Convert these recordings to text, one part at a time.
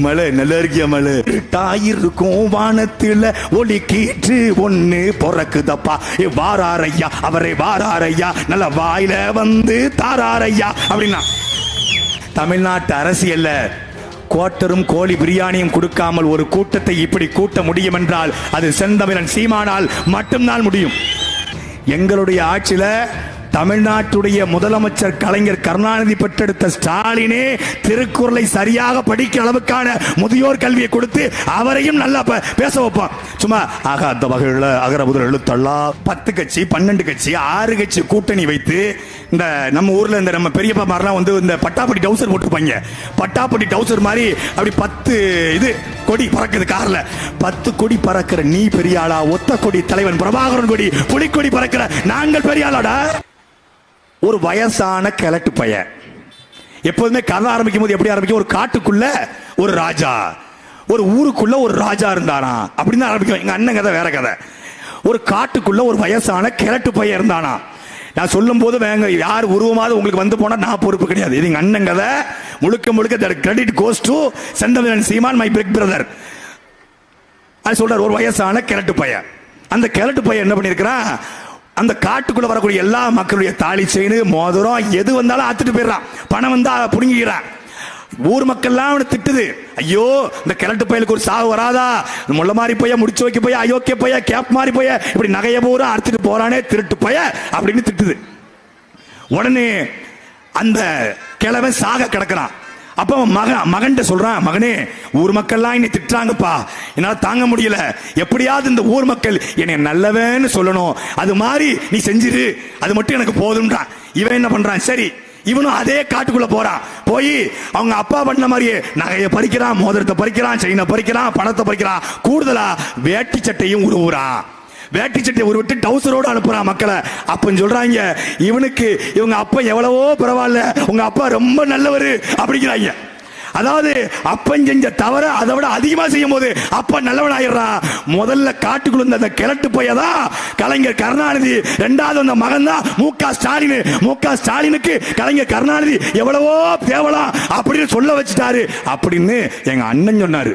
மழை நல்லா இருக்கியா? மழை தாயிருக்கும் வானத்துல ஒளி கீற்று ஒண்ணு பொறக்குதப்பா. வாராரையா அவரை வாராரையா நல்ல வாயில வந்து தாராரையா அப்படின்னா தமிழ்நாட்டு அரசியல்ல கோட்டரும் கோழி பிரியாணியும் கொடுக்காமல் ஒரு கூட்டத்தை இப்படி கூட்ட முடியும் என்றால் அது செந்தமிழன் சீமானால் மட்டும்தான் முடியும். எங்களுடைய ஆட்சியில தமிழ்நாட்டுடைய முதலமைச்சர் கலைஞர் கருணாநிதி பெற்றெடுத்த ஸ்டாலினே திருக்குறளை சரியாக படிக்க அளவுக்கான முதியோர் கல்வியை கொடுத்து அவரையும் நல்லா பேச வைப்பான். சும்மா ஆக அந்த வகையில் அகர முதல் எழுத்தெல்லாம் 10 கட்சி 12 கட்சி 6 கட்சி கூட்டணி வைத்து இந்த நம்ம ஊர்ல இந்த நம்ம பெரியப்பா மாதிரிலாம் வந்து இந்த பட்டாப்பட்டி டவுசர் போட்டுப்பாங்க. பட்டாப்பட்டி டவுசர் மாதிரி அப்படி 10 இது கொடி பறக்குது கார்ல. 10 கொடி பறக்கிற நீ பெரிய ஆளா? ஒத்த கொடி தலைவன் பிரபாகரன் கொடி புலிக்கொடி பறக்கிற நாங்கள் பெரிய ஆளாடா? ஒரு வயசான கிழட்டு பையன் எப்போதுமே கதை ஆரம்பிக்கும் போது எப்படி ஆரம்பிக்கும்? ஒரு காட்டுக்குள்ள ஒரு ராஜா, ஒரு ஊருக்குள்ள ஒரு ராஜா இருந்தானா அப்படின்னு ஆரம்பிக்கும். எங்க அண்ணன் கதை வேற கதை. ஒரு காட்டுக்குள்ள ஒரு வயசான கிழட்டு பையன் இருந்தானா. நான் சொல்லும் போது வேங்க யார் உருவமாவது உங்களுக்கு வந்து போனா நான் பொறுப்பு கிடையாது. இது எங்க அண்ணன் கதை. முழுக்க முழுக்க credit goes to Senthamizhan Seeman, my big brother. அது சொல்றார் ஒரு வயசான கிழட்டு பையன். அந்த கிழட்டு பையன் என்ன பண்ணிருக்கிறான்? அந்த காட்டுக்குள்ள வரக்கூடிய எல்லா மக்களுடைய தாலி செயின் மோதிரம் எது வந்தாலும் ஆத்துட்டு போயிடறான். பணம் வந்தா புடுங்கிக்கிறான். ஊர் மக்கள்லாம் அவனை திட்டுது. ஐயோ இந்த கிழட்டு பையலுக்கு ஒரு சாவு வராதா? முள்ள மாதிரி போய முடிச்சு வைக்க போய அயோக்கிய போய கேப் மாதிரி போய இப்படி நகைய பூரா அறுத்துட்டு போறானே திருட்டு போய அப்படின்னு திட்டுது. உடனே அந்த கிழவன் சாக கிடக்கிறான். அப்ப மகன் சொல்றான், மகனே ஊர் மக்கள்லாம் என்னை திட்டுறாங்கப்பா, என்னால தாங்க முடியல, எப்படியாவது இந்த ஊர் மக்கள் என்னை நல்லவன்னு சொல்லணும், அது மாதிரி நீ செஞ்சிரு, அது மட்டும் எனக்கு போதும்ன்றான். இவன் என்ன பண்றான்? சரி இவனும் அதே காட்டுக்குள்ள போறான். போய் அவங்க அப்பா பண்ண மாதிரியே நகையை பறிக்கிறான், மோதிரத்தை பறிக்கிறான், செயினை பறிக்கிறான், பணத்தை பறிக்கிறான். கூடுதலா வேட்டி சட்டையும் உருவுறான். வேட்டி சட்டை உருவிட்டு டவுசரோடு அனுப்புறான் மக்களை. அப்ப சொல்றாங்க இவனுக்கு இவங்க அப்பா எவ்வளவோ பரவாயில்ல, உங்க அப்பா ரொம்ப நல்லவரு அப்படிங்கிறாங்க. அதாவது அப்பன் செஞ்ச தவிர அதை விட அதிகமா செய்யும் போது அப்பா நல்லவன் ஆயிடுறான். முதல்ல காட்டுக்குள்ள அந்த கிழட்டு பையதான் கலைஞர் கருணாநிதி, இரண்டாவது அந்த மகன் தான் மு.க. ஸ்டாலின். மு.க. ஸ்டாலினுக்கு கலைஞர் கருணாநிதி எவ்வளவோ தேவலாம் அப்படின்னு சொல்ல வச்சுட்டாரு அப்படின்னு எங்க அண்ணன் சொன்னாரு.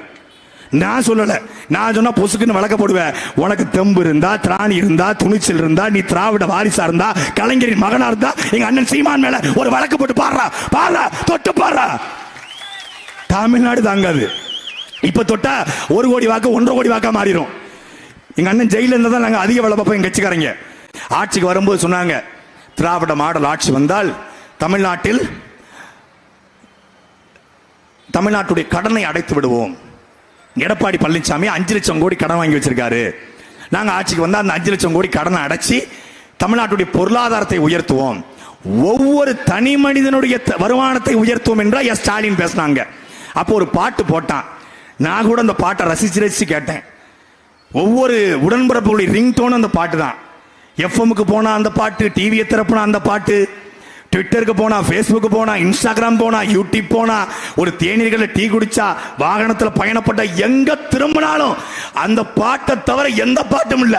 நான் சொல்லல. நான் சொன்னா பொசுக்குன்னு வழக்க போடுவேன். உனக்கு தெம்பு இருந்தா, திராணி இருந்தா, துணிச்சல் இருந்தா, நீ திராவிட வாரிசா இருந்தா, கலைஞரின் மகனா இருந்தா எங்க அண்ணன் சீமான் மேல ஒரு வழக்கு போட்டு பாடுறா, பாடுறா, தொட்டு பாடுறா. தமிழ்நாடு தாங்காது. இப்ப தொட்டா 1 கோடி வாக்கு 1.5 கோடி வாக்கா மாறிடும். எங்க அண்ணன் ஜெயில இருந்தா நாங்க அதிக வேலை பார்ப்போம். எங்க கட்சிக்காரங்க ஆட்சிக்கு வரும்போது சொன்னாங்க, திராவிட மாடல் ஆட்சி வந்தால் தமிழ்நாட்டுடைய கடனை அடைத்து விடுவோம். எடப்பாடி பழனிசாமி 5 லட்சம் கோடி கடன் வாங்கி வச்சிருக்காரு. நாங்க ஆட்சிக்கு வந்தா அந்த 5 லட்சம் கோடி கடனை அடைச்சி தமிழ்நாட்டுடைய பொருளாதாரத்தை உயர்த்துவோம், ஒவ்வொரு தனி மனிதனுடைய வருமானத்தை உயர்த்துவோம் என்றா எஸ் ஸ்டாலின் பேசினாங்க. அப்போ ஒரு பாட்டு போட்டான். நான் கூட அந்த பாட்டை ரசிச்சு கேட்டேன். ஒவ்வொரு உடன்பிறப்புகளுடைய ரிங்டோன் அந்த பாட்டு தான். எஃப்எம்க்கு போனா அந்த பாட்டு, டிவியை திறப்புனா அந்த பாட்டு, ட்விட்டருக்கு போனா, ஃபேஸ்புக்கு போனா, இன்ஸ்டாகிராம் போனா, யூடியூப் போனா, ஒரு தேநீர்களை டீ குடிச்சா, வாகனத்துல பயணப்பட்ட எங்க திரும்பினாலும் அந்த பாட்டை தவிர எந்த பாட்டும் இல்ல.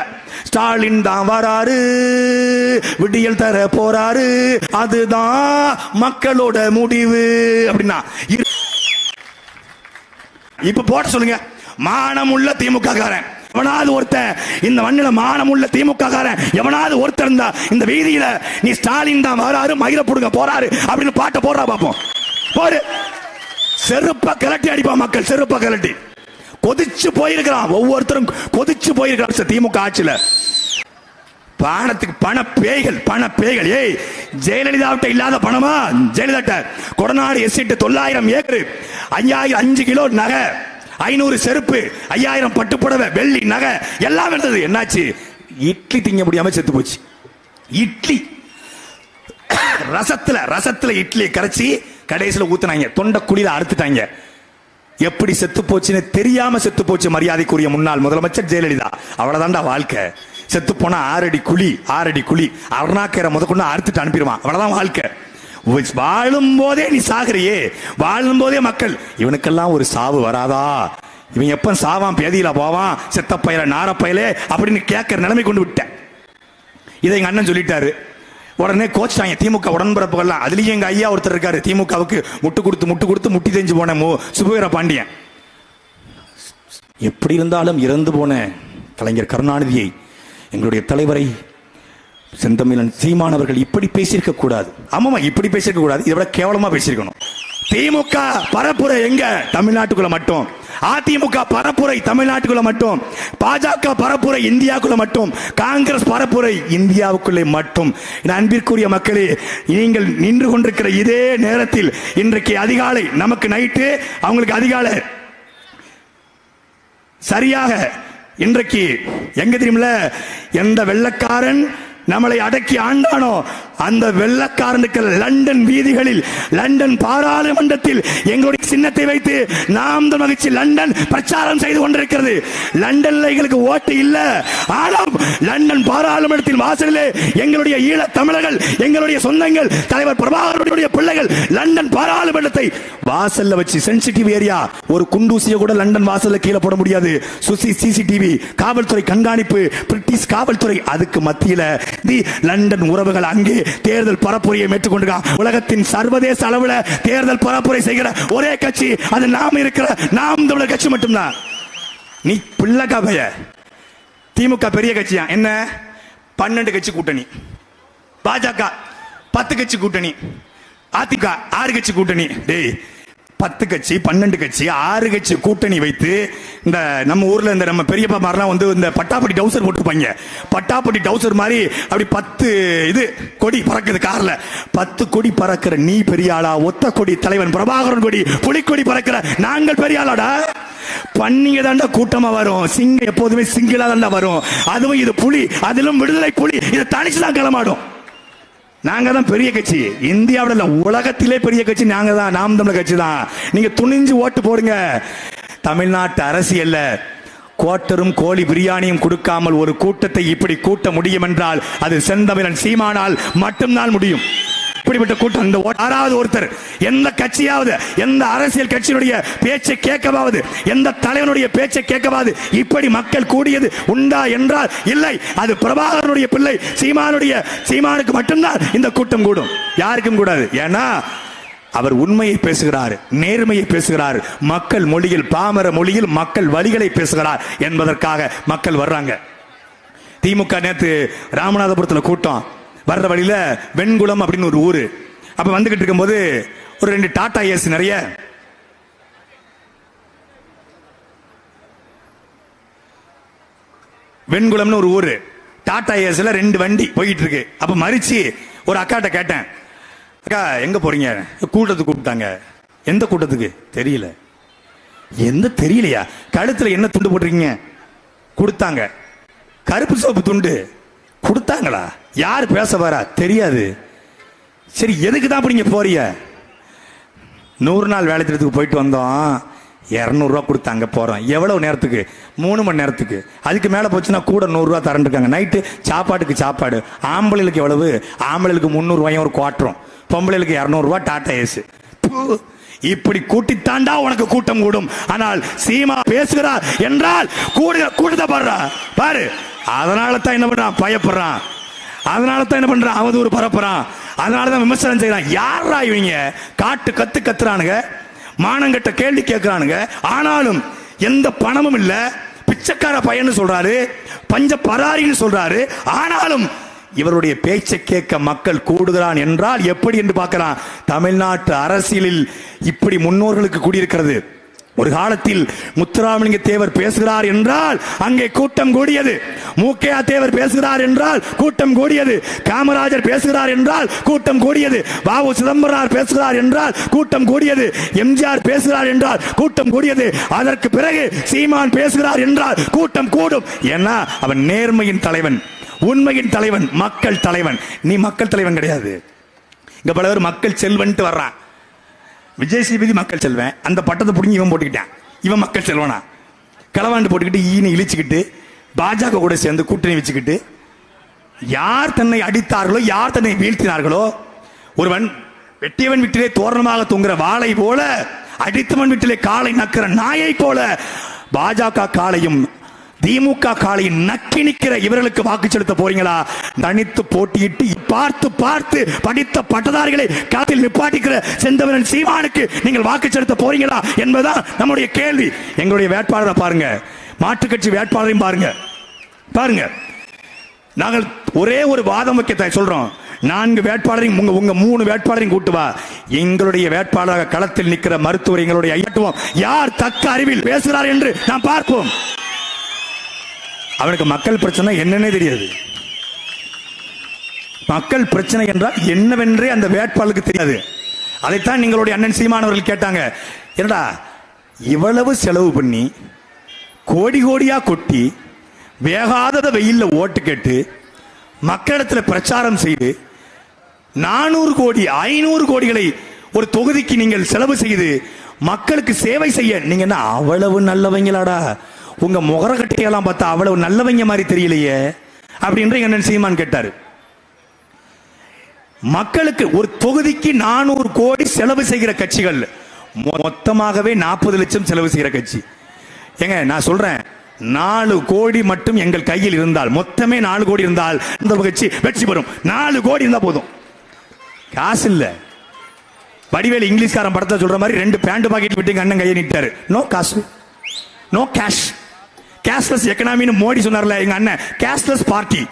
ஸ்டாலின் தான் வராரு, விடியல் தர போறாரு, அதுதான் மக்களோட முடிவு அப்படின்னா. இப்ப போட சொல்லுங்க, மானமுள்ள திமுக காரன் எவனாவது ஒருத்தன், இந்த மண்ணில மானமுள்ள திமுக காரன் எவனாவது ஒருத்தர் இருந்தா இந்த வீதியில நீ ஸ்டாலின் தான் வராரு, மயிர புடுங்க போறாரு அப்படின்னு பாட்ட போடுறா பாப்போம். போடு. செருப்ப கலட்டி அடிப்பா மக்கள், செருப்ப கலட்டி. கொதிச்சு போயிருக்கிறான், ஒவ்வொருத்தரும் கொதிச்சு போயிருக்கிறான் திமுக ஆட்சியில. பணத்துக்கு பண பேய்கள். ஏய் ஜெயலலிதாவிட்ட இல்லாத பணமா? Jayalalithaa Kodanad estate 900 acre, 5 kilo நகை, 500 செருப்பு, 5000 பட்டுப்புடவை, வெள்ளி நகை எல்லாம் இருந்தது. என்னாச்சு? இட்லி திங்க முடியாம செத்து போச்சு. இட்லி ரசத்துல இட்லியை கரைச்சி கடைசியில் ஊத்துனாங்க, தொண்டை குழியில அறுத்துட்டாங்க. எப்படி செத்து போச்சுன்னு தெரியாம செத்து போச்சு மரியாதைக்குரிய முன்னாள் முதலமைச்சர் ஜெயலலிதா. அவ்வளவுதான்டா வாழ்க்கை. செத்து போனா 6 அடி குழி அருணாக்கரை முதற்கொண்டு அறுத்துட்டு அனுப்பிடுவான். அவ்வளவுதான் வாழ்க்கை. வாழும் போதே நீ சாகுறியே, வாழும் போதே மக்கள் இவனுக்கெல்லாம் ஒரு சாவு வராதா? இவன் எப்ப சாவான், பேதியில போவான், செத்த பயில நார பயிலே அப்படின்னு கேட்கிற நிலைமை கொண்டு விட்ட. இதை எங்க அண்ணன் சொல்லிட்டாரு. உடனே கோச்சாங்க திமுக உடன்பிறப்புகள்லாம். அதுலயும் எங்க ஐயா ஒருத்தர் இருக்காரு, திமுகவுக்கு முட்டு கொடுத்து முட்டி தெரிஞ்சு போன சுபவீர பாண்டியன். எப்படி இருந்தாலும் இறந்து போன கலைஞர் கருணாநிதியை, எங்களுடைய தலைவரை செந்தமிழன் சீமானவர்கள் இப்படி பேசியிருக்க கூடாது. ஆமாமா, இப்படி பேசியிருக்க கூடாது, இதை விட கேவலமா பேசியிருக்கணும். திமுக பரப்புரை எங்க? தமிழ்நாட்டுக்குள்ள மட்டும். அதிமுக பரப்புரை தமிழ்நாட்டுக்குள்ள மட்டும். பாஜக பரப்புரை இந்தியாவுக்குள்ள மட்டும். காங்கிரஸ் பரப்புரை இந்தியாவுக்குள்ளே மட்டும். அன்பிற்குரிய மக்களே, நீங்கள் நின்று கொண்டிருக்கிற இதே நேரத்தில் இன்றைக்கு அதிகாலை, நமக்கு நைட்டு, அவங்களுக்கு அதிகாலை, சரியாக இன்றைக்கு எங்க தெரியுமில்ல, எந்த வெள்ளக்காரன் நம்மளை அடக்கி ஆண்டானோ அந்த வெள்ளக்காரனுக்கு லண்டன் வீதிகளில், லண்டன் பாராளுமன்றத்தில் எங்களுடைய சின்னத்தை வைத்து நாம் தமிழர் கட்சி லண்டன் பிரச்சாரம் செய்து கொண்டிருக்கிறது. லண்டன்ல எங்களுக்கு ஓட்டு இல்ல, ஆனால் லண்டன் பாராளுமன்றத்தின் வாசலிலே எங்களுடைய ஈழ தமிழர்கள், எங்களுடைய சொந்தங்கள், தலைவர் பிரபாகரனுடைய பிள்ளைகள் லண்டன் பாராளுமன்றத்தை வாசல்ல வச்சு, சென்சிட்டிவ் ஏரியா, ஒரு குண்டூசியை கூட லண்டன் வாசல்ல கீழே போட முடியாது. சிசிடிவி, காவல்துறை கண்காணிப்பு, பிரிட்டிஷ் காவல்துறை, அதுக்கு மத்தியில லண்டன் உறவுகள் அங்கே தேர்தல் பரப்புரையை மேற்கொண்டிருக்காங்க. உலகத்தின் சர்வதேச அளவில் தேர்தல் பரப்புரை செய்கிற ஒரே கட்சி அது நாம் இருக்கிற நாம் தமிழர் கட்சி மட்டும்தான். நீ பிள்ளைக்கா பைய, திமுக பெரிய கட்சியா என்ன? 12 கட்சி கூட்டணி, பாஜக 10 கட்சி கூட்டணி, அதிமுக 6 கட்சி கூட்டணி. டேய், 10 கட்சி 12 கட்சி 6 கட்சி கூட்டணி வைத்து, இந்த நம்ம ஊர்ல இந்த நம்ம பெரியப்பா மாதிரிலாம் வந்து இந்த பட்டாப்பட்டி டவுசர் போட்டுப்பாங்க. பட்டாப்பட்டி டவுசர் மாதிரி அப்படி 10 இது கொடி பறக்குது கார்ல. 10 கொடி பறக்கிற நீ பெரிய ஆளா? ஒத்த கொடி தலைவன் பிரபாகரன் கொடி, புலிக்கொடி பறக்கிற நாங்கள் பெரிய ஆளாடா? பன்னிங்க தாண்டா கூட்டமா வரும். சிங்கம் எப்போதுமே சிங்கிளா தாண்டா வரும். அதுவும் இது புலி, அதிலும் விடுதலை புலி, இதை தனிச்சுதான் களமாடும். நாங்க தான் பெரிய கட்சி, இந்தியாவில் உலகத்திலே பெரிய கட்சி நாங்க தான், நாம் தமிழர் கட்சி தான். நீங்க துணிஞ்சு ஓட்டு போடுங்க. தமிழ்நாட்டு அரசியல்ல கோட்டரும் கோழி பிரியாணியும் கொடுக்காமல் ஒரு கூட்டத்தை இப்படி கூட்ட முடியும் என்றால் அது செந்தமிழன் சீமானால் மட்டும்தான் முடியும். இப்படிப்பட்ட கூட்டம் இந்த யாராவது ஒருத்தர், எந்த கட்சியாவது, எந்த அரசியல் கட்சியினுடைய பேச்சை கேட்கவாவது, எந்த தலைவனுடைய பேச்சை கேட்கவாது இப்படி மக்கள் கூடியது உண்டா என்றால் இல்லை. அது பிரபாகரனுடைய பிள்ளை சீமானுக்கு மட்டும்தான் இந்த கூட்டம் கூடும், யாருக்கும் கூடாது. ஏன்னா அவர் உண்மையை பேசுகிறார், நேர்மையை பேசுகிறார், மக்கள் மொழியில், பாமர மொழியில் மக்கள் வழிகளை பேசுகிறார் என்பதற்காக மக்கள் வர்றாங்க. திமுக நேத்து ராமநாதபுரத்தில் கூட்டம், வர்ற வழியில வெண்குளம் அப்படின்னு ஒரு ஊரு. அப்ப வந்துகிட்டு இருக்கும்போது ஒரு 2 டாடா ஏசி, நிறைய வெண்குளம்னு ஒரு ஊரு, டாடா ஏஸ்ல 2 வண்டி போயிட்டு இருக்கு. அப்ப மறிச்சு ஒரு அக்காட்ட கேட்டேன், அக்கா எங்க போறீங்க? கூட்டத்துக்கு கூப்பிட்டாங்க. எந்த கூட்டத்துக்கு? தெரியல. எந்த தெரியலையா? கழுத்துல என்ன துண்டு போட்டிருக்கீங்க? கொடுத்தாங்க. கருப்பு சோப்பு துண்டு கொடுத்தாங்களா? யார் பேச வரா? தெரியாது. சரி, எதுக்கு தான் அப்படி போறீங்க? 100 நாள் வேலை திட்டத்துக்கு போயிட்டு வந்தோம், 200 ரூபா கொடுத்தாங்க, போறோம். எவ்வளவு நேரத்துக்கு? 3 மணி நேரத்துக்கு. அதுக்கு மேல போச்சுன்னா கூட 100 ரூபா தரேன் இருக்காங்க. நைட்டு சாப்பாட்டுக்கு சாப்பாடு. ஆம்பளைகளுக்கு எவ்வளவு? ஆம்பளைகளுக்கு 300 ரூபாயும் ஒரு குவாட்டரும், பொம்பளைகளுக்கு 200 ரூபாய் டாடா ஏசு. இப்படி கூட்டித்தாண்டா உனக்கு கூட்டம் கூடும். ஆனால் சீமா பேசுகிறார் என்றால் கூட்டத்தை பாரு. அதனால தான் என்ன பண்றான்? பயப்படுறான். அதனால தான் என்ன பண்றான்? அவதூறு பரப்புறான். அதனால தான் விமர்சனம் செய்யறான். யாரா இவங்க? காட்டு கத்துறானுங்க, மானங்கட்ட கேள்வி கேட்கிறானுங்க. ஆனாலும் எந்த பணமும் இல்ல, பிச்சைக்கார பையன் சொல்றாரு, பஞ்ச பராரின்னு சொல்றாரு. ஆனாலும் இவருடைய பேச்சை கேட்க மக்கள் கூடுகிறான் என்றால் எப்படி என்று பார்க்கலாம். தமிழ்நாட்டு அரசியலில் இப்படி முன்னோர்களுக்கு கூடியிருக்கிறது. ஒரு காலத்தில் முத்துராமலிங்க தேவர் பேசுகிறார் என்றால் அங்கே கூட்டம் கூடியது. மூக்கையா தேவர் பேசுகிறார் என்றால் கூட்டம் கூடியது. காமராஜர் பேசுகிறார் என்றால் கூட்டம் கூடியது. வாவு சிதம்பரம் பேசுகிறார் என்றால் கூட்டம் கூடியது. எம்ஜிஆர் பேசுகிறார் என்றால் கூட்டம் கூடியது. அதற்கு பிறகு சீமான் பேசுகிறார் என்றால் கூட்டம் கூடும். ஏன்னா அவன் நேர்மையின் தலைவன், உண்மையின் தலைவன், மக்கள் தலைவன். நீ மக்கள் தலைவன் கிடையாது. இங்க பல பேர் மக்கள் செல்வன்ட்டு வர்றான். விஜய் சேதுபதி மக்கள் செல்வன், அந்த பட்டத்தை பிடிங்கி இவன் போட்டுக்கிட்டான். இவன் மக்கள் செல்வனா? களவாண்டு போட்டுக்கிட்டு ஈனை இழிச்சுக்கிட்டு பாஜக கூட சேர்ந்து கூட்டணி வச்சுக்கிட்டு யார் தன்னை அடித்தார்களோ, யார் தன்னை வீழ்த்தினார்களோ, ஒருவன் வெட்டியவன் வீட்டிலே தோரணமாக தொங்குற வாளை போல, அடித்தவன் வீட்டிலே காலை நக்கிற நாயை போல பாஜக காலையும் திமுக காலை நக்கி நிற்கிற இவர்களுக்கு வாக்கு செலுத்த போறீங்களா? தனித்து போட்டியிட்டு பார்த்து பார்த்து படித்த பட்டதாரிகளை களத்தில் நிப்பாட்டிக்கிற செந்தமிழன் சீமானுக்கு நீங்கள் வாக்கு செலுத்த போறீங்களா என்பதுதான் நம்முடைய கேள்வி. எங்களுடைய வேட்பாளரை பாருங்க, மாற்றுக் கட்சி வேட்பாளரையும் பாருங்க. பாருங்க, நாங்கள் ஒரே ஒரு வாதம் வைக்க சொல்றோம். 4 வேட்பாளரையும் உங்க 3 வேட்பாளரையும் கூட்டுவா. எங்களுடைய வேட்பாளராக களத்தில் நிற்கிற மருத்துவர் எங்களுடைய ஐயத்துவம் யார் தக்க அறிவில் பேசுகிறார் என்று நாம் பார்ப்போம். அவனுக்கு மக்கள் பிரச்சனை என்னன்னே தெரியாது. மக்கள் பிரச்சனை என்றால் என்னவென்றே அந்த வேட்பாளருக்கு தெரியாது. அதைத்தான் நீங்களுடைய அண்ணன் சீமானவர்கள் கேட்டாங்க. என்னடா இவ்வளவு செலவு பண்ணி கோடி கோடியா கொட்டி வேகாத வெயில்ல ஓட்டு கேட்டு மக்களிடத்தில் பிரச்சாரம் செய்து 400 கோடி 500 கோடிகளை ஒரு தொகுதிக்கு நீங்கள் செலவு செய்து மக்களுக்கு சேவை செய்ய நீங்க என்ன அவ்வளவு நல்லவங்களாடா? உங்க முகரக்கட்டையெல்லாம் பார்த்தா அவ்வளவு நல்லவங்க மாதிரி தெரியலையே அப்படின்ற என்ன சீமான் கேட்டாரு. மக்களுக்கு ஒரு தொகுதிக்கு 400 கோடி செலவு செய்கிற கட்சிகள் மொத்தமாகவே 40 லட்சம் செலவு செய்கிற கட்சி. ஏங்க நான் சொல்றேன், 4 கோடி மட்டும் எங்கள் கையில் இருந்தால், மொத்தமே 4 கோடி இருந்தால் இந்த கட்சி வெற்றி பெறும். 4 கோடி இருந்தா போதும். காசு இல்ல. வடிவேலு இங்கிலீஷ்காரன் படத்தை சொல்ற மாதிரி 2 பேண்ட் பாக்கெட் விட்டு அண்ணன் கையை நீட்டாரு. நோ காசு, நோ கேஷ், கேஷ்லெஸ் எக்கனாமின்னு மோடி சொன்னார்ல எங்க அண்ணன். கேஷ்லெஸ் பார்ட்டி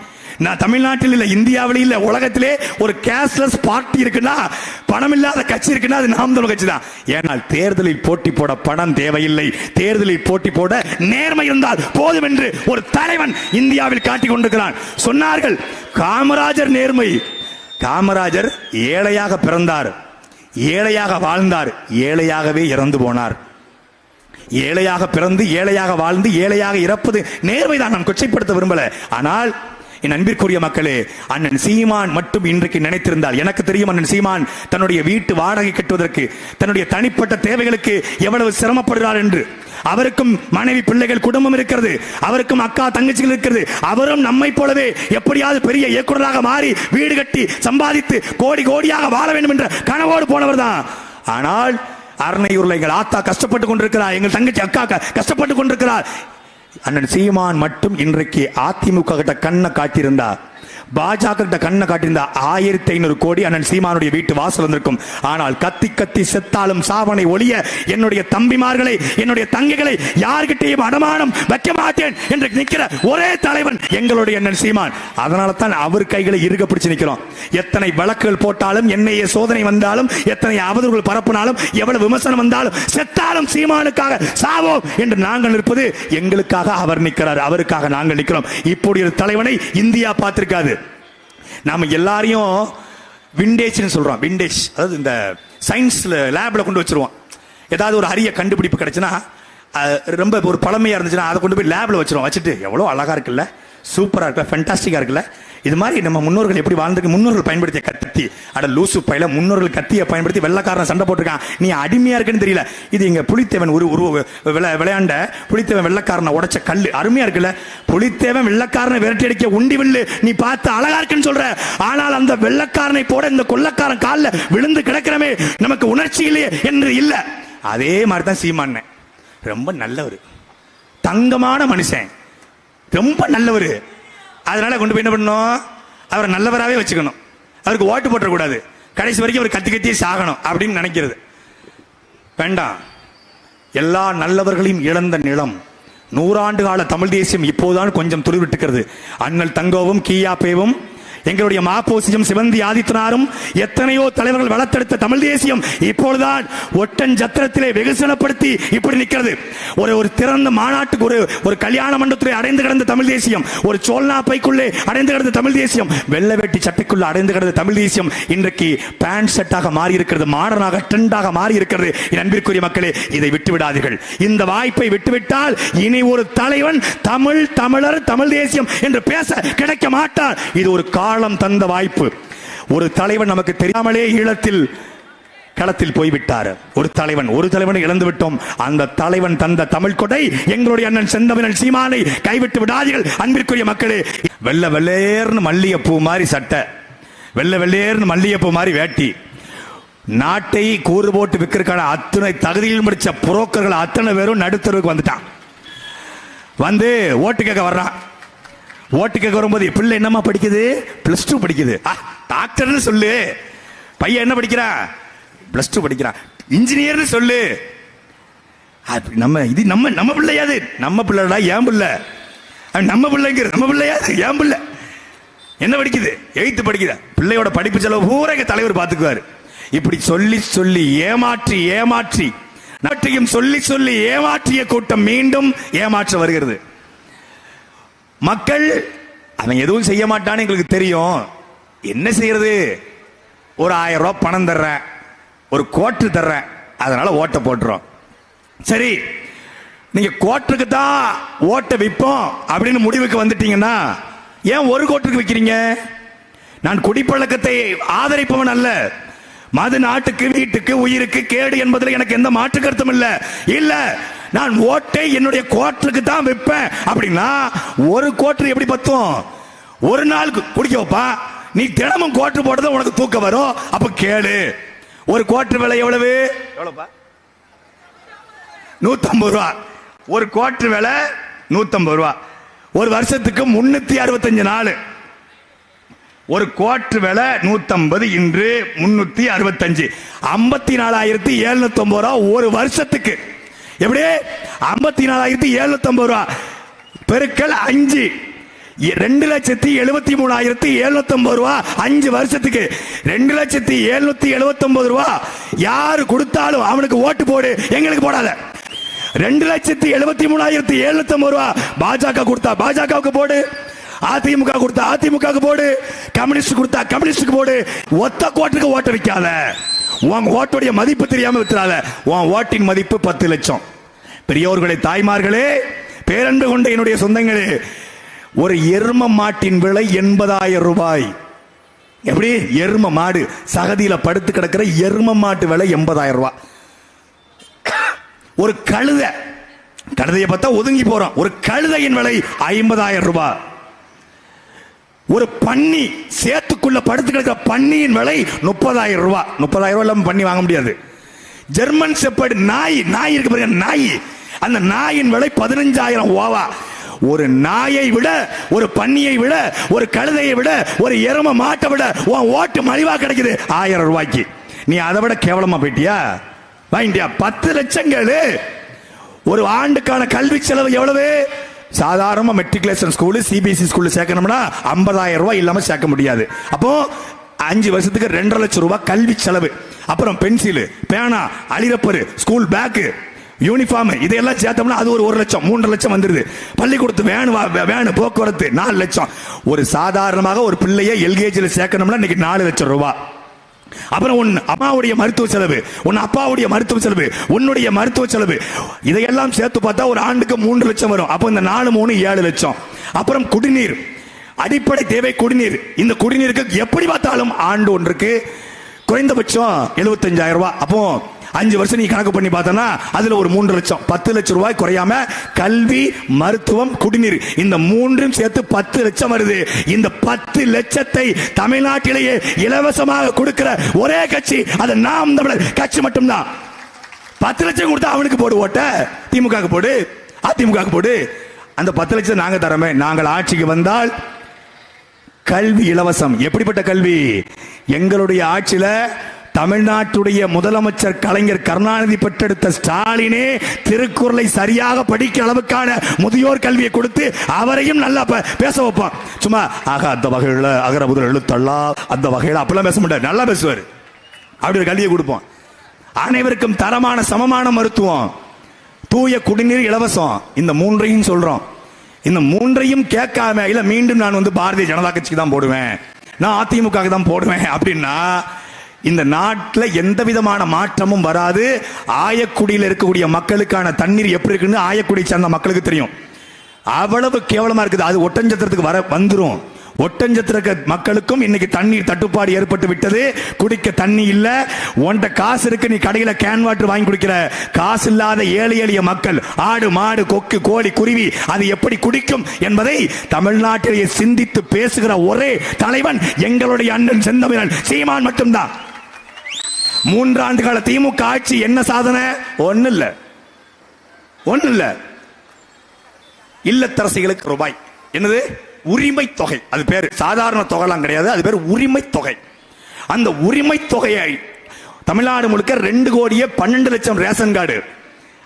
நான் தமிழ்நாட்டில் இல்ல, இந்தியாவில இல்ல, உலகத்திலே ஒரு கேஷ்லெஸ் பார்ட்டி இருக்குன்னா, பணம் இல்லாத கட்சி இருக்குன்னா அது நாம் தமிழர் கட்சி தான். ஏனால் தேர்தலில் போட்டி போட பணம் தேவையில்லை, தேர்தலில் போட்டி போட நேர்மை இருந்தால் போதும் என்று ஒரு தலைவன் இந்தியாவில் காட்டிக் கொண்டிருக்கிறான். சொன்னார்கள் காமராஜர் நேர்மை. காமராஜர் ஏழையாக பிறந்தார், ஏழையாக வாழ்ந்தார், ஏழையாகவே இறந்து போனார். ஏழையாக பிறந்து ஏழையாக வாழ்ந்து ஏழையாக இறப்பது நேர்மைதான், நான் கொச்சைப்படுத்த விரும்பல. ஆனால் என் அன்பிற்குரிய மக்களே, அண்ணன் சீமான் மட்டும் இன்றைக்கு நினைத்திருந்தால், எனக்கு தெரியும் அண்ணன் சீமான் தன்னுடைய வீட்டு வாடகை கட்டுவதற்கு தன்னுடைய தனிப்பட்ட தேவைகளுக்கு எவ்வளவு சிரமப்படுகிறார் என்று. அவருக்கும் மனைவி பிள்ளைகள் குடும்பம் இருக்கிறது, அவருக்கும் அக்கா தங்கச்சிகள் இருக்கிறது. அவரும் நம்மை போலவே எப்படியாவது பெரிய இயக்குநராக மாறி வீடு கட்டி சம்பாதித்து கோடி கோடியாக வாழ வேண்டும் என்ற கனவோடு போனவர் தான். ஆனால் அரணையூர்ல எங்கள் ஆத்தா கஷ்டப்பட்டு கொண்டிருக்கிறார், எங்கள் தங்கச்சி அக்கா கஷ்டப்பட்டு கொண்டிருக்கிறார். அண்ணன் சீமான் மட்டும் இன்றைக்கு அதிமுக கிட்ட கண்ணை காட்டியிருந்தார், பாஜக கிட்ட கண்ணை காட்டியிருந்தா 1500 கோடி அண்ணன் சீமானுடைய வீட்டு வாசல் வந்திருக்கும். ஆனால் கத்தி கத்தி செத்தாலும் சாவனை ஒளிய என்னுடைய தம்பிமார்களை என்னுடைய தங்கைகளை யார்கிட்டையும் அடமானம் வைக்க மாட்டேன் என்று நிற்கிற ஒரே தலைவன் எங்களுடைய அண்ணன் சீமான். அதனால தான் அவர் கைகளை இறுக பிடிச்சு நிற்கிறோம். எத்தனை வழக்குகள் போட்டாலும், என்னைய சோதனை வந்தாலும், எத்தனை அவதூறுகள் பரப்பினாலும், எவ்வளவு விமர்சனம் வந்தாலும், செத்தாலும் சீமானுக்காக சாவோம் என்று நாங்கள் நிற்பது. எங்களுக்காக அவர் நிற்கிறார், அவருக்காக நாங்கள் நிற்கிறோம். இப்படி ஒரு தலைவனை இந்தியா பார்த்திருக்காது. நாம எல்லாரையும் விண்டேஜ்னு சொல்றோம். விண்டேஜ் அதாவது இந்த சயின்ஸ்ல லேப்ல கொண்டு வச்சிருவோம். ஏதாவது ஒரு அரிய கண்டுபிடிப்பு கிடைச்சுன்னா, ரொம்ப ஒரு பழமையா இருந்துச்சுன்னா அதை கொண்டு போய் லேப்ல வச்சிருவோம். வச்சுட்டு எவ்வளவு அழகா இருக்குல்ல, சூப்பரா இருக்குல்ல, ஃபென்டாஸ்டிக்கா இருக்குல்ல. இது மாதிரி நம்ம முன்னோர்கள் எப்படி வாழ்ந்துருக்கு, முன்னோர்கள் பயன்படுத்திய கத்தி, அட லூசு பையில முன்னோர்கள் கத்தியை பயன்படுத்தி வெள்ளக்காரன் சண்டை போட்டிருக்கான், நீ அடிமையா இருக்குன்னு தெரியல. இது எங்க புலித்தேவன் விளையாண்ட புலித்தேவன் வெள்ளக்காரனை உடைச்ச கல்லு, அருமையா இருக்குல்ல. புலித்தேவன் வெள்ளக்காரனை விரட்டி அடிக்க உண்டி வில்லு நீ பார்த்து அழகா இருக்குன்னு சொல்ற. ஆனால் அந்த வெள்ளக்காரனை போட இந்த கொள்ளக்காரன் காலில் விழுந்து கிடக்கிறமே நமக்கு உணர்ச்சி இல்லையே என்று இல்ல. அதே மாதிரி தான் சீமான் ரொம்ப நல்லவர், தங்கமான மனுஷன், ரொம்ப நல்லவர். அதனால கொண்டு போய் என்ன பண்ணணும், அவரை நல்லவராகவே வச்சுக்கணும், அவருக்கு ஓட்டு போட்டக்கூடாது, கடைசி வரைக்கும் அவர் கத்தி கத்தியே சாகணும் அப்படின்னு நினைக்கிறது வேண்டாம். எல்லா நல்லவர்களையும் இழந்த நிலம் 100 ஆண்டு கால தமிழ் தேசியம் இப்போதுதான் கொஞ்சம் துளிர்விட்டுக்கிறது. அண்ணல் தங்கோவும் கியாப்பேவும் எங்களுடைய மாப்போசியும் சிவந்தி ஆதித்தனாரும் எத்தனையோ தலைவர்கள் வளர்த்தெடுத்த தமிழ் தேசியம் இப்பொழுதுதான் ஒட்டன் ஜத்திரத்திலே வெகுசனப்படுத்தி இப்படி நிற்கிறது. ஒரு திறந்த மாநாட்டுக்கு ஒரு கல்யாண மண்டபத்திலே அடைந்து கிடந்த தமிழ் தேசியம், ஒரு சோல்னா பைக்குள்ளே அடைந்து கிடந்த தமிழ் தேசியம், வெள்ளை வேட்டி சட்டைக்குள்ள அடைந்து கிடந்த தமிழ் தேசியம் இன்றைக்கு பேண்ட் செட்டாக மாறி இருக்கிறது, மாடர்னாக ட்ரெண்டாக மாறி இருக்கிறது. என் அன்பிற்குரிய மக்களே, இதை விட்டு விடாதீர்கள். இந்த வாய்ப்பை விட்டுவிட்டால் இனி ஒரு தலைவன் தமிழர் தமிழ் தேசியம் என்று பேச கிடைக்க மாட்டார். இது ஒரு காலம் தந்த வாய்ப்பு. ஒரு தலைவன் நமக்கு தெரியாமலே ஈழத்தில் களத்தில் போய்விட்டார். ஒரு தலைவனை இழந்து விட்டோம். அந்த தலைவன் தந்த தமிழ் கொடை எங்களுடைய அண்ணன் செந்தமிழன் சீமானை கைவிட்டு விடாதீர்கள். அன்பிற்குரிய மக்களே, வெள்ளை வெள்ளேர்னு மல்லிகைப்பூ மாதிரி சட்டை, வெள்ளை வெள்ளேர்னு மல்லிகைப்பூ மாதிரி வேட்டி, நாட்டை கூறு போட்டு விற்கிறதுக்கான அத்தனை தகுதியில் முடிச்ச புரோக்கர்கள் அத்தனை பேரும் நடுத்தருவுக்கு வந்துட்டான். வந்து ஓட்டு கேட்க வர்றான். ஓட்டு கேட்க வரும்போது பிள்ளை என்னமா படிக்குது? +2 படிக்குது. டாக்டர்னு சொல்லு. பையன் என்ன படிக்கிறான்? +2 படிக்கிறான். இன்ஜினியர்னு சொல்லு. நம்ம இது நம்ம பிள்ளையாது. நம்ம பிள்ளைடா, ஏன் பிள்ளை? நம்ம பிள்ளைங்கிற நம்ம பிள்ளையாது, ஏன் பிள்ளை? என்ன படிக்குது? 8th படிக்குது. பிள்ளையோட படிப்பு செலவு பூரா எங்க தலைவர் பார்த்துக்குவாரு. இப்படி சொல்லி சொல்லி ஏமாற்றி ஏமாற்றி நாட்டையும் சொல்லி சொல்லி ஏமாற்றிய கூட்டம் மீண்டும் ஏமாற்ற வருகிறது. மக்கள் அவன் எதுவும் செய்ய மாட்டான்னு எங்களுக்கு தெரியும். என்ன செய்யறது? ஒரு 1000 ரூபாய் பணம் தர்றேன், ஒரு கோட்டு தர்றேன், அதனால ஓட்ட போட்டுறோம். சரி, நீங்க கோட்டுக்கு தான் ஓட்ட விற்போம் அப்படின்னு முடிவுக்கு வந்துட்டீங்கன்னா ஏன் ஒரு கோட்டுக்கு விற்கிறீங்க? நான் குடிப்பழக்கத்தை ஆதரிப்பவன் அல்ல. மது நாட்டுக்கு, வீட்டுக்கு, உயிருக்கு கேடு என்பதில் எனக்கு எந்த மாற்று கருத்தும் இல்ல. இல்ல, நான் ஓட்டை என்னுடைய கோட்டுக்கு தான் விற்பேன் அப்படின்னா ஒரு கோட்டு எப்படி பத்தும்? ஒரு நாளுக்கு குடிக்க வைப்பா. நீ தினமும் கோட்டு போட்டது உனக்கு தூக்கம் வரும். அப்ப கேளு, ஒரு கோட்டு விலை எவ்வளவு? 150 ரூபா. ஒரு கோட்டு விலை 150 ரூபா. ஒரு வருஷத்துக்கு 365 நாள். ஒரு கோட்டு விலை 150, இன்று 365, 54,750 ரூபா ஒரு வருஷத்துக்கு. எப்படி? 54,750 ரூபா பெருக்கல் 5, 2,73,750 ரூபா 5 வருஷத்துக்கு. 2,779 ரூபா யாரு கொடுத்தாலும் அவனுக்கு ஓட்டு போடு, எங்களுக்கு போடாத. 2,73,750 ரூபா பாஜக கொடுத்தா பாஜகவுக்கு போடு, அதிமுக கொடுத்தா அதிமுக போடு, கம்யூனிஸ்ட் கொடுத்தா கம்யூனிஸ்டுக்கு போடு. ஒத்த கோட்டுக்கு ஓட்ட வைக்காத. உன் ஓட்டுடைய மதிப்பு தெரியாம வித்துறாத. உன் ஓட்டின் மதிப்பு 10 லட்சம். பெரியோர்களே, தாய்மார்களே, பேரன்பு கொண்ட என்னுடைய சொந்தங்களே, ஒரு எரும மாட்டின் விலை 80,000 ரூபாய். எப்படி? எரும மாடு, சகதியில படுத்து கிடக்கிற எரும மாட்டு விலை 80,000 ரூபாய். ஒரு கழுதையை பார்த்தா ஒதுங்கி போறோம். ஒரு கழுதையின் விலை 50,000 ரூபாய். ஒரு பன்னி, சேத்துக்குள்ள படுத்து கிடக்கிற பன்னியின் விலை 30,000 ரூபாய். 30,000 ரூபாய் இல்லாம பண்ணி வாங்க முடியாது. ஜெர்மன் ஷெப்பர்ட் நாய் இருக்கு பாருங்க, நாய், அந்த நாயின் விலை 15,000 ஓவா. ஒரு நாயை விட, ஒரு பன்னியை விட, ஒரு கழுதையை விட, ஒரு எரும மாட்டை விட உன் ஓட்டு மலிவா கிடைக்குது 1000 ரூபாய்க்கு. நீ அதை விட கேவலமா போயிட்டியா? வாங்கிட்டியா? 10 லட்சங்கள். ஒரு ஆண்டுக்கான கல்வி செலவு எவ்வளவு? சாதாரண மெட்ரிகுலேஷன் ஸ்கூல், சிபிஎஸ்இ ஸ்கூல்ல சேர்க்கணும்னா 50,000 ரூபாய் இல்லாம சேர்க்க முடியாது. அப்போ 5 வருஷத்துக்கு 2.5 லட்சம் ரூபாய் கல்வி செலவு. அப்புறம் பென்சில், பேனா, அலிரப்பர், ஸ்கூல் பேக், யூனிஃபார்ம், இதெல்லாம் சேர்த்தோம்னா அது ஒரு 1 லட்சம், 3 லட்சம் வந்துருது. பள்ளிக்கூடத்து வேன் போக்குவரத்து 4 லட்சம். ஒரு சாதாரணமாக ஒரு பிள்ளையை எல்கேஜில சேர்க்கணும்னா இன்னைக்கு 4 லட்சம் ரூபாய். அப்புறம் உன் அம்மாவுடைய மருத்துவ செலவு, உன் அப்பாவுடைய மருத்துவ செலவு, உன்னுடைய மருத்துவ செலவு, இதையெல்லாம் சேர்த்து பார்த்தா ஒரு ஆண்டுக்கு 3 லட்சம் வரும். அப்போ இந்த 4 3 7 லட்சம். அப்புறம் குடிநீர், அடிப்படை தேவை குடிநீர். இந்த குடிநீருக்கு எப்படி பார்த்தாலும் ஆண்டு ஒன்றுக்கு குறைந்தபட்சம் 75,000 ரூபாய். அப்போ 5 வருஷம் நீ கணக்கு பண்ணி பார்த்தனா அதுல ஒரு 3 லட்சம், 10 லட்சம் ரூபாய் குறையாம கல்வி, மருத்துவம், குடிநீர், இந்த 3ம் சேர்த்து 10 லட்சம் வருது. இந்த 10 லட்சத்தை தமிழ்நாட்டிலேயே இலவசமாக கொடுக்கிற ஒரே கட்சி அது நாம் தமிழர் கட்சி மட்டும்தான். 10 லட்சம் கொடுத்தா அவனுக்கு போடு ஓட்ட, திமுக போடு, அதிமுக போடு. அந்த 10 லட்சம் நாங்க தரமே. நாங்கள் ஆட்சிக்கு வந்தால் கல்வி இலவசம். எப்படிப்பட்ட கல்வி? எங்களுடைய ஆட்சியில தமிழ்நாட்டுடைய முதலமைச்சர் கலைஞர் கருணாநிதி பெற்றெடுத்த ஸ்டாலினே திருக்குறளை சரியாக படிக்கிற அளவுக்கான முதியோர் கல்வியை கொடுத்து அவரையும் நல்லா பேச வைப்பான். சும்மா அந்த வகையில் அகர முதல் எழுத்தல்லா அந்த வகையில் அப்பெல்லாம் பேச மாட்டார், நல்லா பேசுவார். அப்படி ஒரு கல்வியை கொடுப்போம். அனைவருக்கும் தரமான சமமான மருத்துவம், தூய குடிநீர் இலவசம். இந்த 3ஐயும் சொல்றோம். இந்த 3ஐயும் கேட்காம இல்ல மீண்டும் நான் பாரதிய ஜனதா கட்சிக்கு தான் போடுவேன், நான் அதிமுக தான் போடுவேன் அப்படின்னா இந்த நாட்டில் எந்த விதமான மாற்றமும் வராது. ஆயக்குடியில் இருக்கக்கூடிய மக்களுக்கான தண்ணீர் எப்படி இருக்குன்னு ஆயக்குடியை சேர்ந்த மக்களுக்கு தெரியும். அவ்வளவு கேவலமா இருக்குது. அது ஒட்டஞ்சத்திரத்துக்கு வந்துரும். ஒட்டஞ்சத்திர மக்களுக்கும் இன்னைக்கு தண்ணீர் தட்டுப்பாடு ஏற்பட்டு விட்டது. குடிக்க தண்ணி இல்ல. உன்ட காசு இருக்கு, நீ கடையில கேன் வாட்டர் வாங்கி குடிக்கிற. காசு இல்லாத ஏழை எளிய மக்கள், ஆடு மாடு கொக்கு கோழி குருவி அது எப்படி குடிக்கும் என்பதை தமிழ்நாட்டிலேயே சிந்தித்து பேசுகிற ஒரே தலைவன் எங்களுடைய அண்ணன் செந்தமிழன் சீமான் மட்டும்தான். 3 ஆண்டு கால திமுக ஆட்சி என்ன சாதனை? ஒண்ணு இல்ல. இல்லத்தரசிகளுக்கு ரூபாய். என்னது? உரிமை தொகை. அது பேரு சாதாரண தொகைலாம் கிடையாது, அது பேர் உரிமை தொகை. அந்த உரிமை தொகையை தமிழ்நாடு முழுக்க 2,12,00,000 ரேஷன் கார்டு,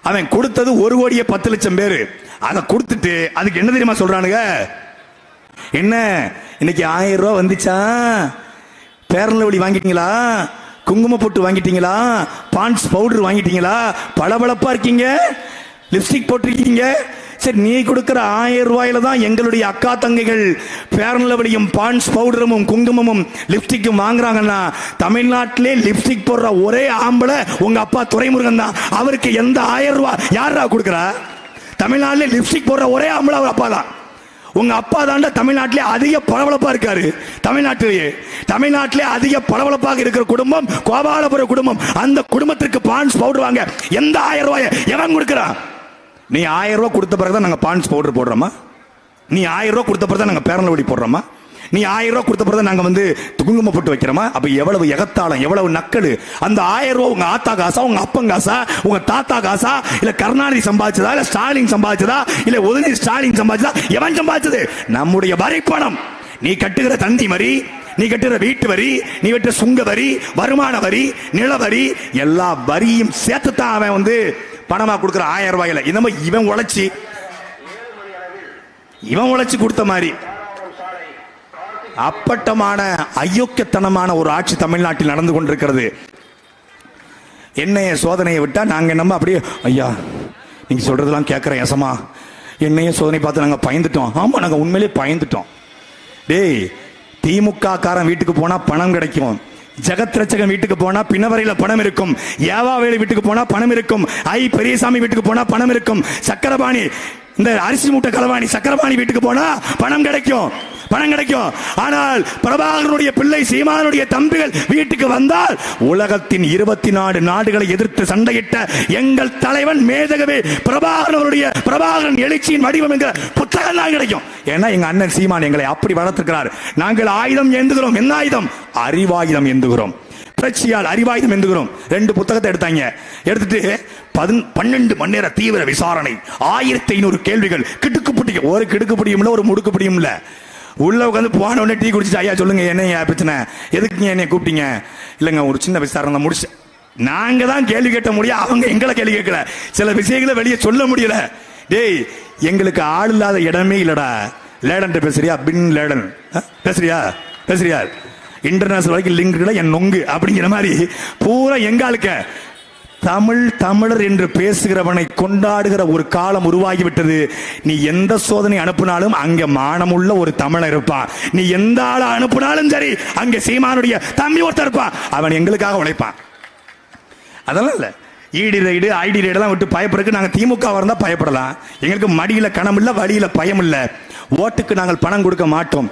அவன் கொடுத்தது 1,10,00,000 பேரு. அதை கொடுத்துட்டு அதுக்கு என்ன தெரியுமா சொல்றானுங்க? என்ன இன்னைக்கு 1000 ரூபாய் வந்துச்சா, பேரலவழி வாங்கிட்டீங்களா, குங்கும பொட்டு வாங்கிட்டீங்களா, பான்ஸ் பவுடர் வாங்கிட்டீங்களா, பளபளப்பா இருக்கீங்க, லிப்ஸ்டிக் போட்டிருக்கீங்க. சரி, நீ கொடுக்கிற 1000 ரூபாயில தான் எங்களுடைய அக்கா தங்கைகள் பேரலவழியும் பான்ஸ் பவுடரும் குங்குமமும் லிப்ஸ்டிக்கும் வாங்குறாங்கன்னா, தமிழ்நாட்டிலே லிப்ஸ்டிக் போடுற ஒரே ஆம்பளை உங்க அப்பா துரைமுருகன் தான். அவருக்கு எந்த 1000 ரூபாய் யாரா கொடுக்குறா? தமிழ்நாட்டிலே லிப்ஸ்டிக் போடுற ஒரே ஆம்பளை அவர் அப்பா தான். உங்க அப்பா தாண்ட தமிழ்நாட்டிலே அதிக பளபளப்பா இருக்காரு. தமிழ்நாட்டிலே அதிக பளபளப்பாக இருக்கிற குடும்பம் கோபாலபுரம் குடும்பம். அந்த குடும்பத்திற்கு பான்ஸ் பவுடர் வாங்க எந்த 1000 ரூபாய் எவன் கொடுக்கிறான்? நீ 1000 ரூபாய் கொடுத்த பிறகு தான் நாங்க பான்ஸ் பவுடர் போடுறோமா? நீ 1000 ரூபாய் கொடுத்த பிறகு தான் நாங்க பேரலவழி போடுறோமா? நீ 1000 ரூபாய் கொடுத்த பிறகு நாங்க குங்கும போட்டு வைக்கிறோமா? அப்ப எவ்வளவு எகத்தாளம், எவ்வளவு நக்கலு! அந்த 1000 ரூபாய் உங்க ஆத்தா காசா, உங்க அப்பன் காசா, உங்க தாத்தா காசா, இல்ல கருணாநிதி சம்பாதிச்சதா, இல்ல ஸ்டாலின் சம்பாதிச்சதா, இல்ல உதயநிதி ஸ்டாலின் சம்பாதிச்சதா? எவன் சம்பாதிச்சது? நம்முடைய வரி பணம். நீ கட்டுகிற தந்தி வரி, நீ கட்டுற வீட்டு வரி, நீ கட்டுற சுங்க வரி, வருமான வரி, நில வரி, எல்லா வரியும் சேர்த்து தான் அவன் பணமா கொடுக்கிற 1000 ரூபாயில. இந்த இவன் உழைச்சி கொடுத்த மாதிரி அப்பட்டமான அயோக்கியத்தனமான ஒரு ஆட்சி தமிழ்நாட்டில் நடந்து கொண்டிருக்கிறது. என்னைய சோதனையை விட்டா நாங்க நம்ம அப்படியே, ஐயா நீங்க சொல்றதெல்லாம் கேட்கிறேன் ஏசமா, என்னைய சோதனை பார்த்து நாங்க பயந்துட்டோம். ஆமா, நாங்க உண்மையிலே பயந்துட்டோம். டேய், திமுக காரன் வீட்டுக்கு போனா பணம் கிடைக்கும், ஜெகத் ரட்சகன் வீட்டுக்கு போனா பிணவரையில பணம் இருக்கும், ஏவாவேலு வீட்டுக்கு போனா பணம் இருக்கும், ஐ பெரியசாமி வீட்டுக்கு போனா பணம் இருக்கும், சக்கரபாணி இந்த அரிசி மூட்டை களவாணி சக்கரபாணி வீட்டுக்கு போனா பணம் கிடைக்கும். ஆனால் பிரபாகரனுடைய பிள்ளை சீமானுடைய தம்பிகள் வீட்டுக்கு வந்தால் உலகத்தின் 24 நாடுகளை எதிர்த்து சண்டையிட்ட எங்கள் தலைவன் மேதகவே பிரபாகரன் எழுச்சியின் வடிவம் என்கிற புத்தகம் தான் கிடைக்கும். ஏன்னா எங்க அண்ணன் சீமான் எங்களை அப்படி வளர்த்திருக்கிறார். நாங்கள் ஆயுதம் ஏந்துகிறோம். என்ன ஆயுதம்? அறிவாயுதம் ஏந்துகிறோம். புரட்சியால் அறிவாயுதம் என்கிறோம். 2 புத்தகத்தை எடுத்துட்டு 12 மணி நேர தீவிர விசாரணை, 1500 கேள்விகள், கிடுக்குப்பிடிக்க ஒரு கிடுக்குப்பிடியும் இல்ல, ஒரு முடுக்குப்பிடியும் இல்ல. உள்ள உட்காந்து போன உடனே டீ குடிச்சு, ஐயா சொல்லுங்க என்ன பிரச்சனை, எதுக்கு என்னை கூப்பிட்டீங்க? இல்லைங்க ஒரு சின்ன விசாரணை முடிச்சு. நாங்க தான் கேள்வி கேட்ட முடியும், அவங்க எங்களை கேள்வி கேட்கல. சில விஷயங்களை வெளியே சொல்ல முடியல. டேய், எங்களுக்கு ஆள் இல்லாத இடமே இல்லடா. லேடன் பேசுறியா? பின் லேடன் பேசுறியா? இன்டர்நேஷனல் வரைக்கும் லிங்க் என் நொங்கு அப்படிங்கிற மாதிரி பூரா எங்காளுக்க தமிழர் என்று பேசுகிறவனை கொண்டாடுகிற ஒரு காலம் உருவாகிவிட்டது. நீ எந்த சோதனை அனுப்பினாலும் அங்க மானமுள்ள ஒரு தமிழர் இருப்பான். நீ எந்த ஆளை அனுப்பினாலும் சரி, அங்க சீமானுடைய தம்பி ஒருத்தர் இருப்பான். அவன் எங்களுக்காக உழைப்பான். அதெல்லாம் இல்ல, இடி ரைடு ஐடி ரைடெல்லாம் விட்டு பயப்படுறதுக்கு நாங்கள் திமுக இருந்தால் பயப்படலாம். எங்களுக்கு மடியில் கணம் இல்லை, வழியில் பயம் இல்லை. ஓட்டுக்கு நாங்கள் பணம் கொடுக்க மாட்டோம்.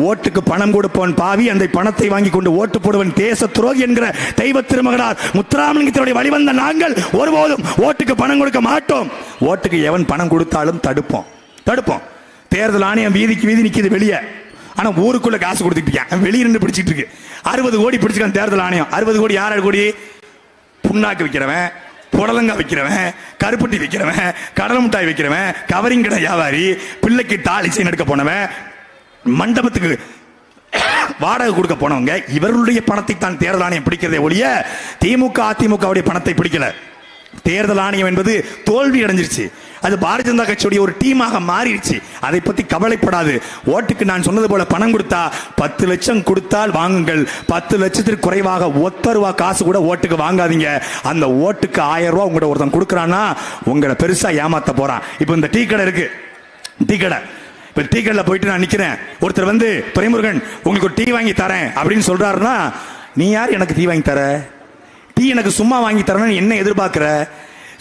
ஓட்டுக்கு பணம் கொடுப்பவன் பாவி, அந்த பணத்தை வாங்கி கொண்டு ஓட்டு போடுவன் தேச துரோகி என்கிற தெய்வ திருமகனார் முத்துராமலிங்கத்தினுடைய வழிவந்த நாங்கள் ஒருபோதும் ஓட்டுக்கு பணம் கொடுக்க மாட்டோம். ஓட்டுக்கு எவன் பணம் கொடுத்தாலும் தடுப்போம். தேர்தல் ஆணையம் வீதிக்கு வீதி நிற்கிது வெளியே, ஆனா ஊருக்குள்ள காசு கொடுத்துட்டு வெளியிருந்து பிடிச்சிட்டு இருக்கு. 60 கோடி பிடிச்சிருக்கான் தேர்தல் ஆணையம். 60 கோடி 6 கோடி புண்ணாக்கு விற்கிறவன், புடலங்காய் விற்கிறவன், கருப்பட்டி விற்கிறவன், கடலை மிட்டாய் விற்கிறவன், கவரிங் கடை வியாபாரி, பிள்ளைக்கு தாலி செயின் எடுக்க போனவன், மண்டபத்துக்கு வாடகை கொடுக்க போனவங்க, இவர்களுடைய பணத்தை தான் தேர்தல் ஆணையம் பிடிக்கிறதே ஒழிய திமுக அதிமுகவுடைய பணத்தை பிடிக்கல. தேர்தல் ஆணையம் என்பது தோல்வி அடைஞ்சிருச்சு. அது பாரதிய ஜனதா கட்சியுடைய ஒரு டீமாக மாறிடுச்சு. அதை பத்தி கவலைப்படாது. ஓட்டுக்கு நான் சொன்னது போல பணம் கொடுத்தா 10 லட்சம் கொடுத்தால் வாங்குங்கள். 10 லட்சத்திற்கு குறைவாக 1 ரூபா காசு கூட ஓட்டுக்கு வாங்காதீங்க. அந்த ஓட்டுக்கு 1000 ரூபா உங்கள்கிட்ட ஒருத்தன் கொடுக்குறான்னா உங்களை பெருசா ஏமாத்த போறான். இப்போ இந்த டீ கடை இருக்கு, டீ கடையில போயிட்டு நான் நிக்கிறேன். ஒருத்தர் துரைமுருகன் உங்களுக்கு ஒரு டீ வாங்கி தரேன் அப்படின்னு சொல்றாருன்னா, நீ யார் எனக்கு டீ வாங்கி தர? டீ எனக்கு சும்மா வாங்கி தரேன்னு என்ன எதிர்பார்க்கிற?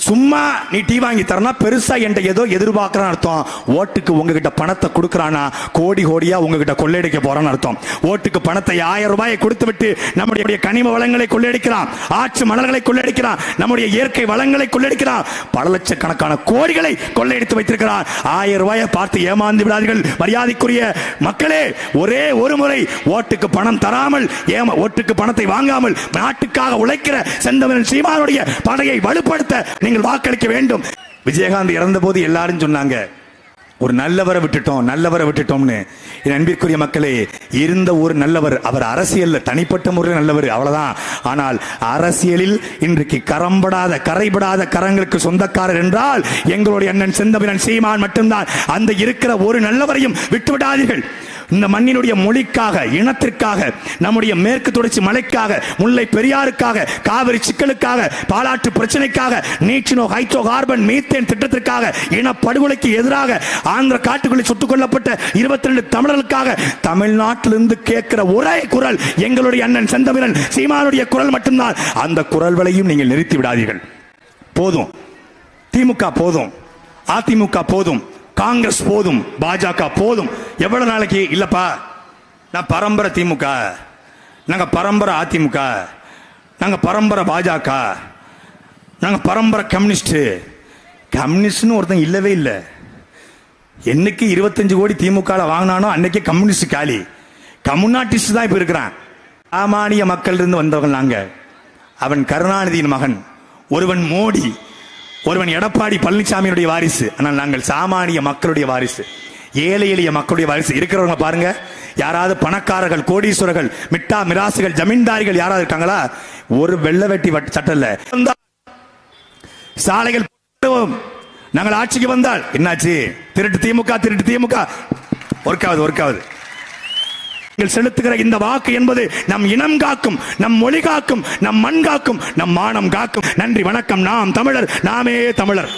சும்மா நீ டீ வாங்கி தரனா பெருசா என்கிட்ட ஏதோ எதிர்பார்க்கறான்னு அர்த்தம். ஓட்டுக்கு உங்ககிட்ட பணத்தை கொடுக்கறானா கோடி கோடியா உங்ககிட்ட கொள்ளையடிக்க போறான்னு அர்த்தம். ஓட்டுக்கு பணத்தை 1000 ரூபாயை கொடுத்து விட்டு நம்முடைய கனிம வளங்களை கொள்ளையடிக்கிறான், ஆற்று மணல்களை கொள்ளையடிக்கிறான், நம்முடைய இயற்கை வளங்களை கொள்ளையடிக்கிறான், பல லட்சக்கணக்கான கோடிகளை கொள்ளையடித்து வைத்திருக்கிறான். 1000 ரூபாயை பார்த்து ஏமாந்து விடாதீர்கள் மரியாதைக்குரிய மக்களே. ஒரே ஒரு முறை ஓட்டுக்கு பணம் தராமல், ஓட்டுக்கு பணத்தை வாங்காமல் நாட்டுக்காக உழைக்கிற செந்தமிழன் சீமானுடைய படையை வலுப்படுத்த நீங்கள் வாக்களிக்க வேண்டும். விஜயகாந்த் இறந்த போது எல்லாரும் சொன்னாங்க, ஒரு நல்லவரை விட்டுட்டோம்னு. என் அன்பிற்குரிய மக்களே, இருந்த ஒரு நல்லவர், அவர் அரசியல்ல தனிப்பட்ட முறையில் நல்லவர், அவ்வளவுதான். ஆனால் அரசியலில் இன்றைக்கு கரைபடாத கரங்களுக்கு சொந்தக்காரர் என்றால் எங்களுடைய அண்ணன் செந்தமிழன் சீமான் மட்டும்தான். அந்த இருக்கிற ஒரு நல்லவரையும் விட்டுவிடாதீர்கள். இந்த மண்ணினுடைய மொழிக்காக, இனத்திற்காக, நம்முடைய மேற்கு தொடர்ச்சி மலைக்காக, முல்லை பெரியாருக்காக, காவிரி சிக்கலுக்காக, பாலாற்று பிரச்சனைக்காக, நீச்சினோ ஹைட்ரோ கார்பன் மீத்தேன் திட்டத்திற்காக, இனப்படுகொலைக்கு எதிராக ஆந்திர காட்டுக்குள்ளே சுட்டுக் கொல்லப்பட்ட 22 தமிழர்களுக்காக தமிழ்நாட்டிலிருந்து கேட்கிற ஒரே குரல் எங்களுடைய அண்ணன் செந்தமிழன் சீமானுடைய குரல் மட்டும்தான். அந்த குரல்களையும் நீங்கள் நிறுத்தி விடாதீர்கள். போதும், திமுக போதும், அதிமுக போதும், காங்கிரஸ் போதும், பாஜக போதும். எவ்வளவு நாளைக்கு? இல்லப்பா, நான் பரம்பரை திமுக, நாங்க பரம்பரை அதிமுக, நாங்க பரம்பரை பாஜக, நாங்க பரம்பரை கம்யூனிஸ்ட் ஒருத்தன் இல்லவே இல்லை. என்னைக்கு 25 கோடி திமுக வாங்கினானோ அன்னைக்கு கம்யூனிஸ்ட் காலி. கம்யூனிஸ்ட் தான் இப்ப இருக்கிறான். சாமானிய மக்கள் இருந்து வந்தவர்கள் நாங்க. அவன் கருணாநிதியின் மகன், ஒருவன் மோடி, ஒருவன் எடப்பாடி பழனிசாமியுடைய வாரிசு. ஆனால் நாங்கள் சாமானிய மக்களுடைய வாரிசு, ஏழை எளிய மக்களுடைய வாரிசு. இருக்கிறவங்க பாருங்க, யாராவது பணக்காரர்கள், கோடீஸ்வரர்கள், மிட்டா மிராசுகள், ஜமீன்தாரிகள் யாராவது இருக்காங்களா? ஒரு வெள்ளை வெட்டி சட்டை இல்ல. சாலைகள் நாங்கள் ஆட்சிக்கு வந்தால் என்னாச்சு? திருட்டு திமுக ஒர்க்காவது. செலுத்துகிற இந்த வாக்கு என்பது நம் இனம் காக்கும், நம் மொழி காக்கும், நம் மண் காக்கும், நம் மானம் காக்கும். நன்றி, வணக்கம். நாம் தமிழர், நாமே தமிழர்.